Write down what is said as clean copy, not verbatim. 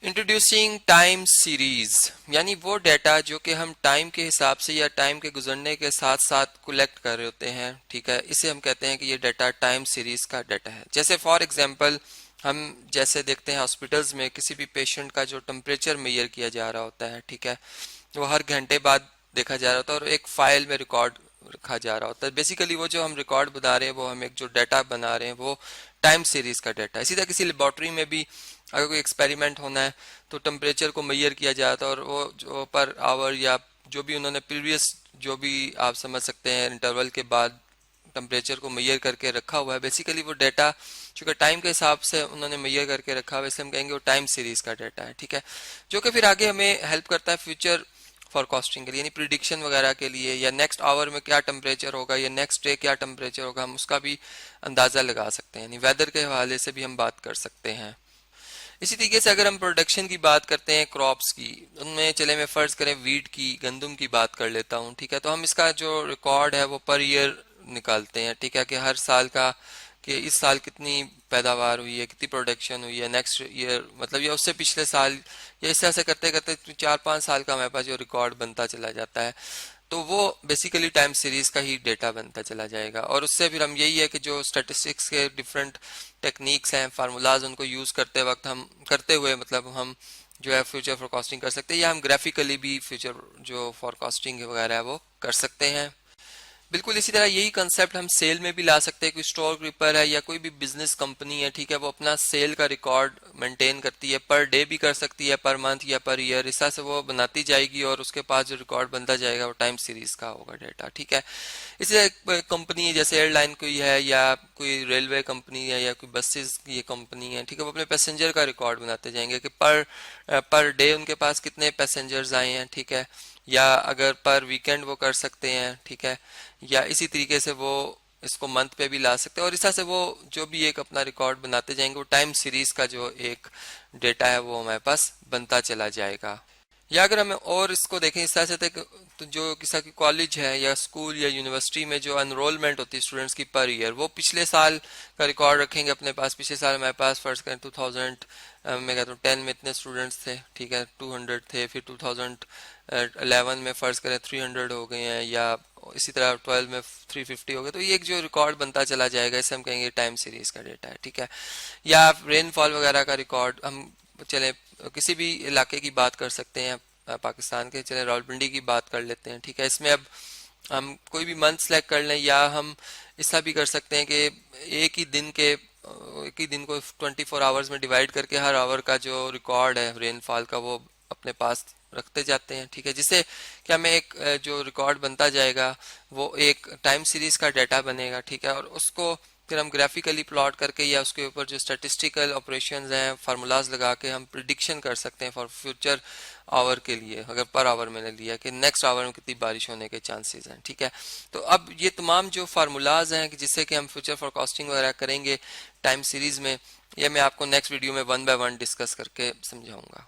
Introducing time series, यानी वो data जो कि हम टाइम के हिसाब से या टाइम के गुजरने के साथ साथ कलेक्ट कर रहे होते हैं, ठीक है, इसे हम कहते हैं कि ये डाटा टाइम सीरीज का डाटा है। जैसे फॉर एग्जांपल हम जैसे देखते हैं हॉस्पिटल्स में किसी भी पेशेंट का जो टेम्परेचर मेजर किया जा रहा होता है, ठीक है, वो हर घंटे बाद देखा जा रहा होता है और एक फाइल में रिकॉर्ड रखा जा रहा होता है। बेसिकली वो जो हम रिकॉर्ड बना रहे हैं, वो हम एक जो डाटा बना रहे हैं, वो टाइम सीरीज का डाटा है। इसी तरह किसी लेबोरेटरी में भी अगर कोई एक्सपेरिमेंट होना है तो टेम्परेचर को मेजर किया जाता है और वो जो पर आवर या जो भी उन्होंने प्रीवियस जो भी आप समझ सकते हैं इंटरवल के बाद टेम्परेचर को मेजर करके रखा हुआ है, बेसिकली वो डाटा चूंकि टाइम के हिसाब से उन्होंने मेजर करके रखा हुआ है, इसलिए हम कहेंगे वो टाइम सीरीज का डाटा है, ठीक है, जो कि फिर आगे हमें हेल्प करता है फ्यूचर फॉरकास्टिंग के लिए, यानी प्रिडिक्शन वगैरह के लिए, या नेक्स्ट आवर में क्या टेम्परेचर होगा या नेक्स्ट डे क्या टेम्परेचर होगा, हम उसका भी अंदाजा लगा सकते हैं, यानी वेदर के हवाले से भी हम बात कर सकते हैं। इसी तरीके से अगर हम प्रोडक्शन की बात करते हैं क्रॉप्स की, उनमें चले मैं फर्ज करें वीट की, गंदम की बात कर लेता हूँ, ठीक है, तो हम इसका जो रिकॉर्ड है वो पर ईयर निकालते हैं, ठीक है, कि हर साल का कि इस साल कितनी पैदावार हुई है, कितनी प्रोडक्शन हुई है, नेक्स्ट ईयर मतलब या उससे पिछले साल, या इस तरह से करते करते 4-5 साल का हमारे पास जो रिकॉर्ड बनता चला जाता है, तो वो बेसिकली टाइम सीरीज का ही डेटा बनता चला जाएगा। और उससे फिर हम यही है कि जो स्टैटिस्टिक्स के डिफरेंट टेक्निक्स हैं, फार्मूलाज, उनको यूज करते वक्त हम करते हुए मतलब हम जो है फ्यूचर फोरकास्टिंग कर सकते हैं, या हम ग्राफिकली भी फ्यूचर जो फोरकास्टिंग वगैरह है वो कर सकते हैं। बिल्कुल इसी तरह यही कंसेप्ट हम सेल में भी ला सकते हैं। कोई स्टोर कीपर है या कोई भी बिजनेस कंपनी है, ठीक है, वो अपना सेल का रिकॉर्ड मेंटेन करती है, पर डे भी कर सकती है, पर मंथ या पर ईयर, इस तरह से वो बनाती जाएगी और उसके पास जो रिकॉर्ड बनता जाएगा वो टाइम सीरीज का होगा डाटा, ठीक है। इसी कंपनी जैसे एयरलाइन कोई है या कोई रेलवे कंपनी है या कोई बसेस की कंपनी है, ठीक है, वो अपने पैसेंजर का रिकॉर्ड बनाते जाएंगे कि पर डे उनके पास कितने पैसेंजर्स आए हैं, ठीक है, या अगर पर वीकेंड वो कर सकते हैं, ठीक है, या इसी तरीके से वो इसको मंथ पे भी ला सकते हैं, और इस तरह से वो जो भी एक अपना रिकॉर्ड बनाते जाएंगे वो टाइम सीरीज का जो एक डेटा है वो हमारे पास बनता चला जाएगा। या अगर हमें और इसको देखें इस तरह से तो जो किसी की कॉलेज है या स्कूल या यूनिवर्सिटी में जो एनरोलमेंट होती है स्टूडेंट्स की पर ईयर, वो पिछले साल का रिकॉर्ड रखेंगे अपने पास। पिछले साल हमारे पास फर्स्ट करें 2000 मैं कहता हूँ 10 में इतने स्टूडेंट्स थे, ठीक है, 200 थे, फिर 2011 में फर्ज करें 300 हो गए हैं, या इसी तरह 12 में 350 हो गए, तो ये एक जो रिकॉर्ड बनता चला जाएगा, इसे हम कहेंगे टाइम सीरीज का डेटा है, ठीक है। या रेनफॉल वगैरह का रिकॉर्ड हम चले किसी भी इलाके की बात कर सकते हैं, पाकिस्तान के चले रावलपिंडी की बात कर लेते हैं, ठीक है, इसमें अब हम कोई भी मंथ सेलेक्ट कर लें, या हम ऐसा भी कर सकते हैं कि एक ही दिन को 24 आवर्स में डिवाइड करके हर आवर का जो रिकॉर्ड है रेनफॉल का वो अपने पास रखते जाते हैं, ठीक है, जिससे कि हमें एक जो रिकॉर्ड बनता जाएगा वो एक टाइम सीरीज का डाटा बनेगा, ठीक है, और उसको फिर हम ग्राफिकली प्लॉट करके या उसके ऊपर जो स्टैटिस्टिकल ऑपरेशंस हैं, फार्मूलाज लगा के हम प्रिडिक्शन कर सकते हैं फॉर फ्यूचर आवर के लिए, अगर पर आवर मैंने लिया कि नेक्स्ट आवर में कितनी बारिश होने के चांसेस हैं, ठीक है। तो अब ये तमाम जो फार्मूलाज हैं कि जिससे कि हम फ्यूचर फोरकास्टिंग वगैरह करेंगे टाइम सीरीज में, ये मैं आपको नेक्स्ट वीडियो में 1 बाय 1 डिस्कस करके समझाऊंगा।